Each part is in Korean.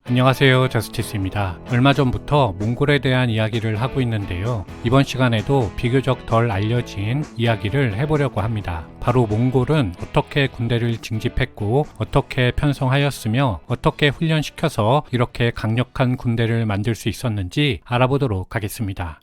안녕하세요, 저스티스입니다. 얼마 전부터 몽골에 대한 이야기를 하고 있는데요. 이번 시간에도 비교적 덜 알려진 이야기를 해보려고 합니다. 바로 몽골은 어떻게 군대를 징집했고 어떻게 편성하였으며 어떻게 훈련시켜서 이렇게 강력한 군대를 만들 수 있었는지 알아보도록 하겠습니다.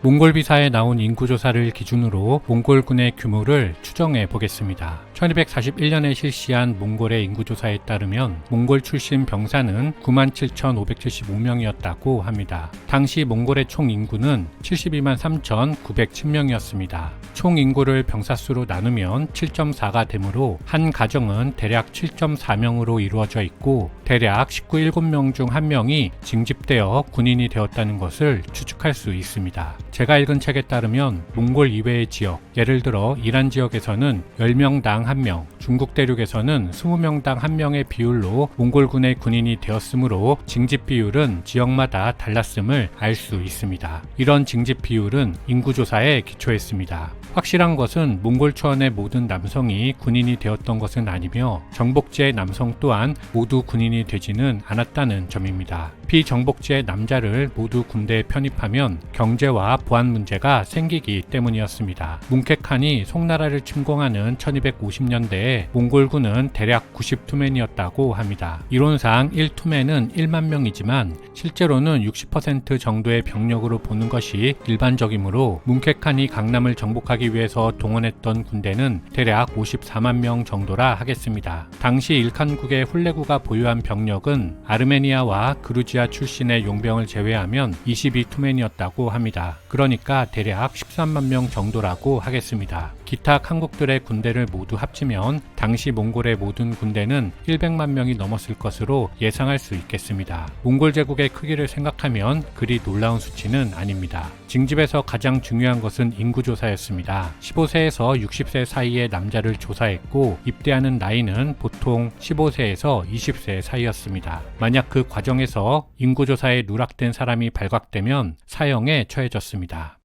몽골 비사에 나온 인구조사를 기준으로 몽골군의 규모를 추정해 보겠습니다. 1241년에 실시한 몽골의 인구조사에 따르면 몽골 출신 병사는 97,575명이었다고 합니다. 당시 몽골의 총 인구는 72만 3,910명이었습니다. 총 인구를 병사수로 나누면 7.4가 되므로 한 가정은 대략 7.4명으로 이루어져 있고 대략 17명 중 1명이 징집되어 군인이 되었다는 것을 추측할 수 있습니다. 제가 읽은 책에 따르면 몽골 이외의 지역, 예를 들어 이란 지역에서는 10명당 1명, 중국 대륙에서는 20명당 1명의 비율로 몽골군의 군인이 되었으므로 징집 비율은 지역마다 달랐음을 알 수 있습니다. 이런 징집 비율은 인구조사에 기초했습니다. 확실한 것은 몽골 초원의 모든 남성이 군인이 되었던 것은 아니며 정복지의 남성 또한 모두 군인이 되지는 않았다는 점입니다. 비정복지의 남자를 모두 군대에 편입하면 경제와 보안 문제가 생기기 때문이었습니다. 뭉케칸이 송나라를 침공하는 1250년대에 몽골군은 대략 90투맨이었다고 합니다. 이론상 1투맨은 1만 명이지만 실제로는 60% 정도의 병력으로 보는 것이 일반적이므로 뭉케칸이 강남을 정복하기 위해서 동원했던 군대는 대략 54만 명 정도라 하겠습니다. 당시 일칸국의 훌레구가 보유한 병력은 아르메니아와 그루지아 출신의 용병을 제외하면 22투맨이었다고 합니다. 그러니까 대략 13만 명 정도라고 하겠습니다. 기타 칸국들의 군대를 모두 합치면 당시 몽골의 모든 군대는 100만 명이 넘었을 것으로 예상할 수 있겠습니다. 몽골 제국의 크기를 생각하면 그리 놀라운 수치는 아닙니다. 징집에서 가장 중요한 것은 인구조사였습니다. 15세에서 60세 사이의 남자를 조사했고 입대하는 나이는 보통 15세에서 20세 사이였습니다. 만약 그 과정에서 인구조사에 누락된 사람이 발각되면 사형에 처해졌습니다.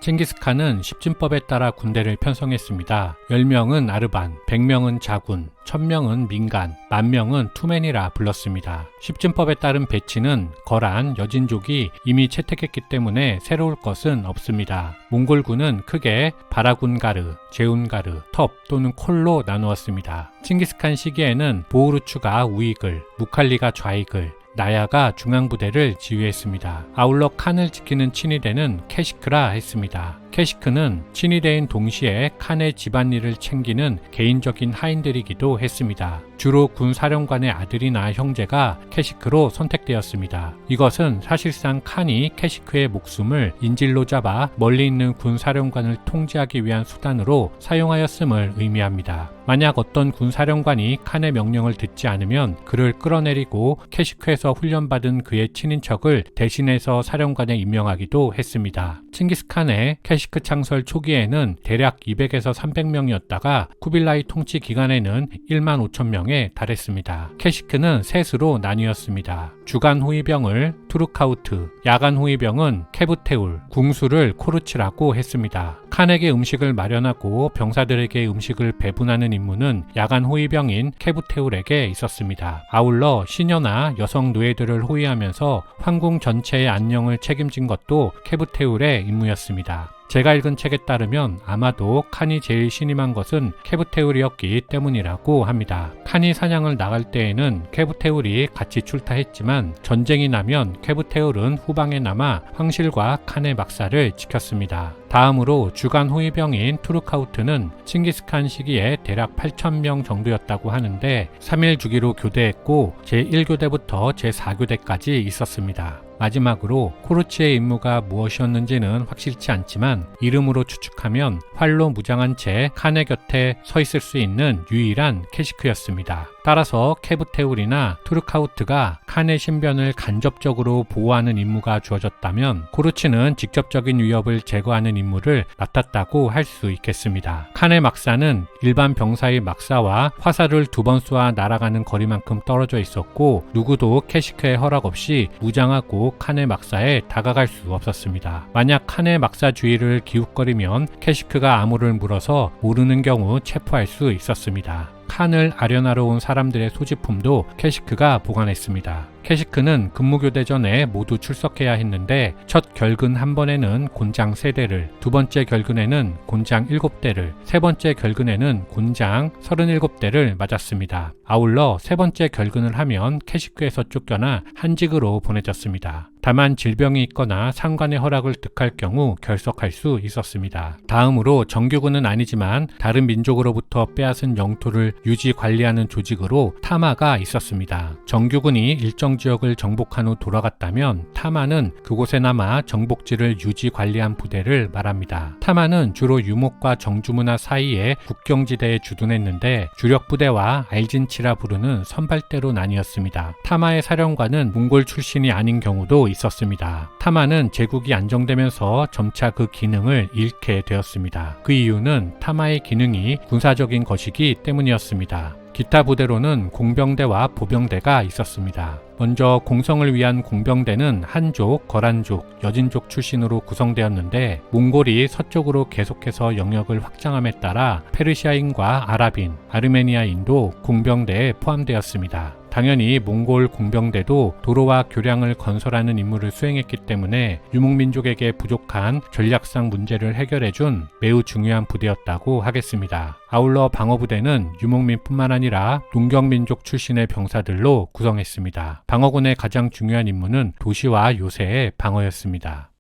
칭기스칸은 십진법에 따라 군대를 편성했습니다. 10명은 아르반, 100명은 자군, 1000명은 민간, 10,000명은 투맨이라 불렀습니다. 십진법에 따른 배치는 거란, 여진족이 이미 채택했기 때문에 새로울 것은 없습니다. 몽골군은 크게 바라군가르, 제운가르, 텁 또는 콜로 나누었습니다. 칭기스칸 시기에는 보우르추가 우익을, 무칼리가 좌익을, 나야가 중앙부대를 지휘했습니다. 아울러 칸을 지키는 친위대는 캐시크라 했습니다. 캐시크는 친위대인 동시에 칸의 집안일을 챙기는 개인적인 하인들이기도 했습니다. 주로 군사령관의 아들이나 형제가 캐시크로 선택되었습니다. 이것은 사실상 칸이 캐시크의 목숨을 인질로 잡아 멀리 있는 군사령관을 통제하기 위한 수단으로 사용하였음을 의미합니다. 만약 어떤 군사령관이 칸의 명령을 듣지 않으면 그를 끌어내리고 캐시크에서 훈련받은 그의 친인척을 대신해서 사령관에 임명하기도 했습니다. 칭기스칸의 캐시크 창설 초기에는 대략 200에서 300명이었다가 쿠빌라이 통치 기간에는 1만 5천 명에 달했습니다. 캐시크는 셋으로 나뉘었습니다. 주간 호위병을 투르카우트, 야간 호위병은 케부테울, 궁수를 코르츠라고 했습니다. 칸에게 음식을 마련하고 병사들에게 음식을 배분하는 임무는 야간 호위병인 케부테울에게 있었습니다. 아울러 시녀나 여성 노예들을 호위하면서 황궁 전체의 안녕을 책임진 것도 케부테울의 임무였습니다. 제가 읽은 책에 따르면 아마도 칸이 제일 신임한 것은 케부테울이었기 때문이라고 합니다. 칸이 사냥을 나갈 때에는 케부테울이 같이 출타했지만 전쟁이 나면 케부테울은 후방에 남아 황실과 칸의 막사를 지켰습니다. 다음으로 주간 호위병인 투르카우트는 칭기스칸 시기에 대략 8,000명 정도였다고 하는데 3일 주기로 교대했고 제1교대부터 제4교대까지 있었습니다. 마지막으로 코르츠의 임무가 무엇이었는지는 확실치 않지만 이름으로 추측하면 활로 무장한 채 칸의 곁에 서 있을 수 있는 유일한 캐시크였습니다. 따라서 케브테울이나 투르카우트가 칸의 신변을 간접적으로 보호하는 임무가 주어졌다면 코르츠는 직접적인 위협을 제거하는 임무를 맡았다고 할 수 있겠습니다. 칸의 막사는 일반 병사의 막사와 화살을 2번 쏘아 날아가는 거리만큼 떨어져 있었고 누구도 캐시크의 허락 없이 무장하고 칸의 막사에 다가갈 수 없었습니다. 만약 칸의 막사 주위를 기웃거리면 캐시크가 암호를 물어서 모르는 경우 체포할 수 있었습니다. 칸을 아련하러 온 사람들의 소지품도 캐시크가 보관했습니다. 캐시크는 근무교대 전에 모두 출석해야 했는데 첫 결근 한 번에는 곤장 3대를, 두 번째 결근에는 곤장 7대를, 세 번째 결근에는 곤장 37대를 맞았습니다. 아울러 세 번째 결근을 하면 캐시크에서 쫓겨나 한직으로 보내졌습니다. 다만 질병이 있거나 상관의 허락을 득할 경우 결석할 수 있었습니다. 다음으로 정규군은 아니지만 다른 민족으로부터 빼앗은 영토를 유지 관리하는 조직으로 타마가 있었습니다. 정규군이 일정 지역을 정복한 후 돌아갔다면 타마는 그곳에 남아 정복지를 유지 관리한 부대를 말합니다. 타마는 주로 유목과 정주문화 사이의 국경지대에 주둔했는데 주력 부대와 알진치라 부르는 선발대로 나뉘었습니다. 타마의 사령관은 몽골 출신이 아닌 경우도 있었습니다. 타마는 제국이 안정되면서 점차 그 기능을 잃게 되었습니다. 그 이유는 타마의 기능이 군사적인 것이기 때문이었습니다. 기타 부대로는 공병대와 보병대가 있었습니다. 먼저 공성을 위한 공병대는 한족, 거란족, 여진족 출신으로 구성되었는데 몽골이 서쪽으로 계속해서 영역을 확장함에 따라 페르시아인과 아랍인, 아르메니아인도 공병대에 포함되었습니다. 당연히 몽골 공병대도 도로와 교량을 건설하는 임무를 수행했기 때문에 유목민족에게 부족한 전략상 문제를 해결해준 매우 중요한 부대였다고 하겠습니다. 아울러 방어부대는 유목민뿐만 아니라 농경민족 출신의 병사들로 구성했습니다. 방어군의 가장 중요한 임무는 도시와 요새의 방어였습니다.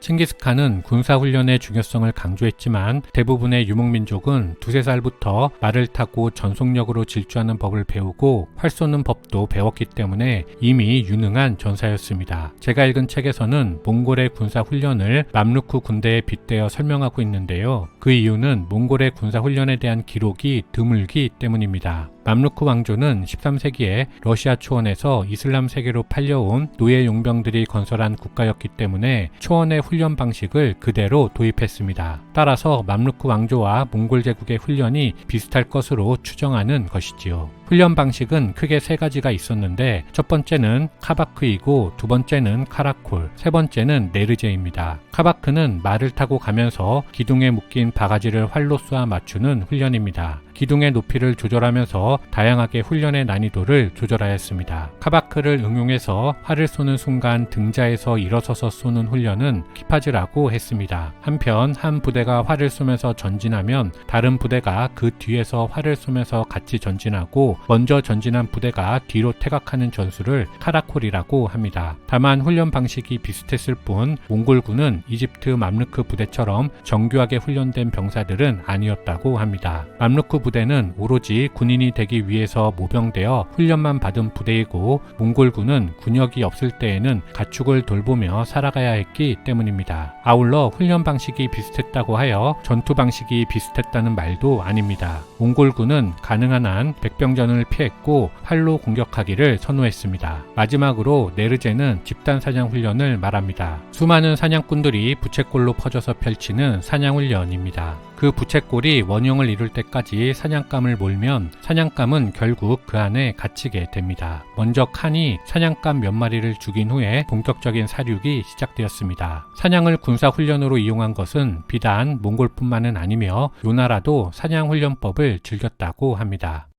칭기스칸은 군사훈련의 중요성을 강조했지만 대부분의 유목민족은 2~3살부터 말을 타고 전속력으로 질주하는 법을 배우고 활 쏘는 법도 배웠기 때문에 이미 유능한 전사였습니다. 제가 읽은 책에서는 몽골의 군사훈련을 맘루크 군대에 빗대어 설명하고 있는데요. 그 이유는 몽골의 군사훈련에 대한 기록이 드물기 때문입니다. 맘루크 왕조는 13세기에 러시아 초원에서 이슬람 세계로 팔려온 노예 용병들이 건설한 국가였기 때문에 초원의 훈련 방식을 그대로 도입했습니다. 따라서 맘루크 왕조와 몽골 제국의 훈련이 비슷할 것으로 추정하는 것이지요. 훈련 방식은 크게 3가지가 있었는데 첫 번째는 카바크이고 두 번째는 카라콜, 세 번째는 네르제입니다. 카바크는 말을 타고 가면서 기둥에 묶인 바가지를 활로 쏘아 맞추는 훈련입니다. 기둥의 높이를 조절하면서 다양하게 훈련의 난이도를 조절하였습니다. 카바크를 응용해서 활을 쏘는 순간 등자에서 일어서서 쏘는 훈련은 키파즈라고 했습니다. 한편 한 부대가 활을 쏘면서 전진하면 다른 부대가 그 뒤에서 활을 쏘면서 같이 전진하고 먼저 전진한 부대가 뒤로 퇴각하는 전술을 카라콜이라고 합니다. 다만 훈련 방식이 비슷했을 뿐 몽골군은 이집트 맘루크 부대처럼 정교하게 훈련된 병사들은 아니었다고 합니다. 맘루크 부대는 오로지 군인이 되기 위해서 모병되어 훈련만 받은 부대이고 몽골군은 군역이 없을 때에는 가축을 돌보며 살아가야 했기 때문입니다. 아울러 훈련 방식이 비슷했다고 하여 전투 방식이 비슷했다는 말도 아닙니다. 몽골군은 가능한 한 백병전을 피했고 활로 공격하기를 선호했습니다. 마지막으로 네르제는 집단 사냥 훈련을 말합니다. 수많은 사냥꾼들이 부채꼴로 퍼져서 펼치는 사냥 훈련입니다. 그 부채꼴이 원형을 이룰 때까지 사냥감을 몰면 사냥감은 결국 그 안에 갇히게 됩니다. 먼저 칸이 사냥감 몇 마리를 죽인 후에 본격적인 사륙이 시작되었습니다. 사냥을 군사훈련으로 이용한 것은 비단 몽골뿐만은 아니며 요나라도 사냥훈련법을 즐겼다고 합니다.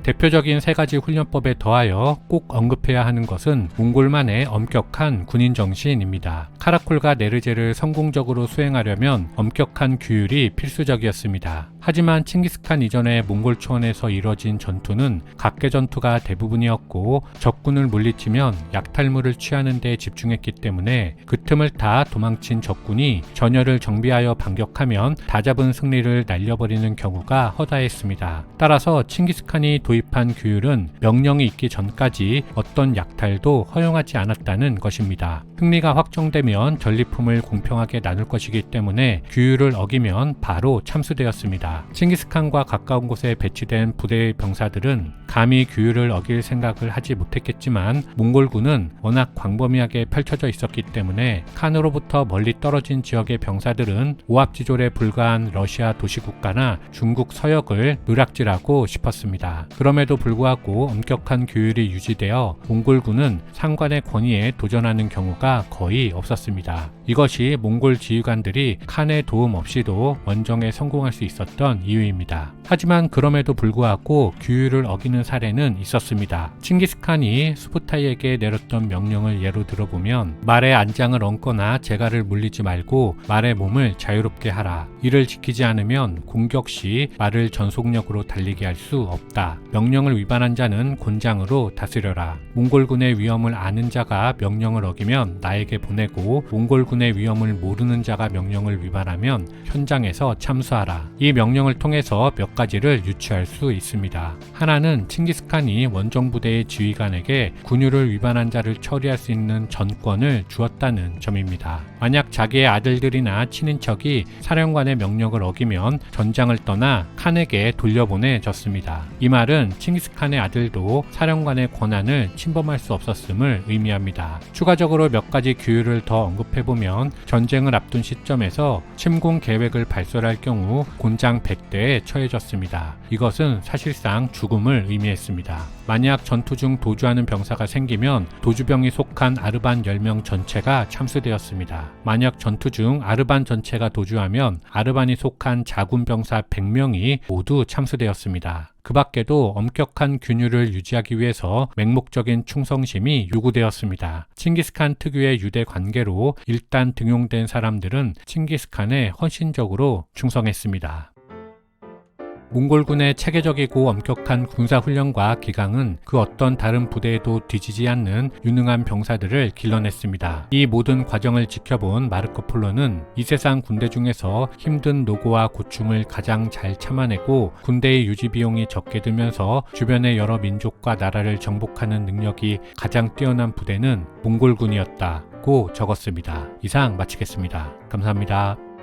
대표적인 3가지 훈련법에 더하여 꼭 언급해야 하는 것은 몽골만의 엄격한 군인 정신입니다. 카라콜과 네르제를 성공적으로 수행하려면 엄격한 규율이 필수적이었습니다. 하지만 칭기스칸 이전의 몽골 초원에서 이뤄진 전투는 각계 전투가 대부분이었고 적군을 물리치면 약탈물을 취하는 데 집중했기 때문에 그 틈을 타 도망친 적군이 전열을 정비하여 반격하면 다 잡은 승리를 날려버리는 경우가 허다했습니다. 따라서 칭기스칸이 도입한 규율은 명령이 있기 전까지 어떤 약탈도 허용하지 않았다는 것입니다. 승리가 확정되면 전리품을 공평하게 나눌 것이기 때문에 규율을 어기면 바로 참수되었습니다. 칭기스칸과 가까운 곳에 배치된 부대의 병사들은 감히 규율을 어길 생각을 하지 못했겠지만 몽골군은 워낙 광범위하게 펼쳐져 있었기 때문에 칸으로부터 멀리 떨어진 지역의 병사들은 오합지졸에 불과한 러시아 도시국가나 중국 서역을 노략질하고 싶었습니다. 그럼에도 불구하고 엄격한 규율이 유지되어 몽골군은 상관의 권위에 도전하는 경우가 거의 없었습니다. 이것이 몽골 지휘관들이 칸의 도움 없이도 원정에 성공할 수 있었던 이유입니다. 하지만 그럼에도 불구하고 규율을 어기는 사례는 있었습니다. 칭기스칸이 수부타이에게 내렸던 명령을 예로 들어보면 말의 안장을 얹거나 재갈을 물리지 말고 말의 몸을 자유롭게 하라. 이를 지키지 않으면 공격 시 말을 전속력으로 달리게 할 수 없다. 명령을 위반한 자는 곤장으로 다스려라. 몽골군의 위험을 아는 자가 명령을 어기면 나에게 보내고 몽골군의 위험을 모르는 자가 명령을 위반하면 현장에서 참수하라. 이 명령을 통해서 몇 가지를 유추할 수 있습니다. 하나는 칭기스칸이 원정부대의 지휘관에게 군율을 위반한 자를 처리할 수 있는 전권을 주었다는 점입니다. 만약 자기의 아들들이나 친인척이 사령관의 명령을 어기면 전장을 떠나 칸에게 돌려보내졌습니다. 이 말은 칭기스칸의 아들도 사령관의 권한을 침범할 수 없었음을 의미합니다. 추가적으로 몇 가지 규율을 더 언급해보면 전쟁을 앞둔 시점에서 침공 계획을 발설할 경우 곤장 100대에 처해졌습니다. 이것은 사실상 죽음을 의미했습니다. 만약 전투 중 도주하는 병사가 생기면 도주병이 속한 아르반 10명 전체가 참수되었습니다. 만약 전투 중 아르반 전체가 도주하면 아르반이 속한 자군 병사 100명이 모두 참수되었습니다. 그 밖에도 엄격한 균율을 유지하기 위해서 맹목적인 충성심이 요구되었습니다. 칭기스칸 특유의 유대 관계로 일단 등용된 사람들은 칭기스칸에 헌신적으로 충성했습니다. 몽골군의 체계적이고 엄격한 군사훈련과 기강은 그 어떤 다른 부대에도 뒤지지 않는 유능한 병사들을 길러냈습니다. 이 모든 과정을 지켜본 마르코 폴로는 이 세상 군대 중에서 힘든 노고와 고충을 가장 잘 참아내고 군대의 유지 비용이 적게 들면서 주변의 여러 민족과 나라를 정복하는 능력이 가장 뛰어난 부대는 몽골군이었다고 적었습니다. 이상 마치겠습니다. 감사합니다.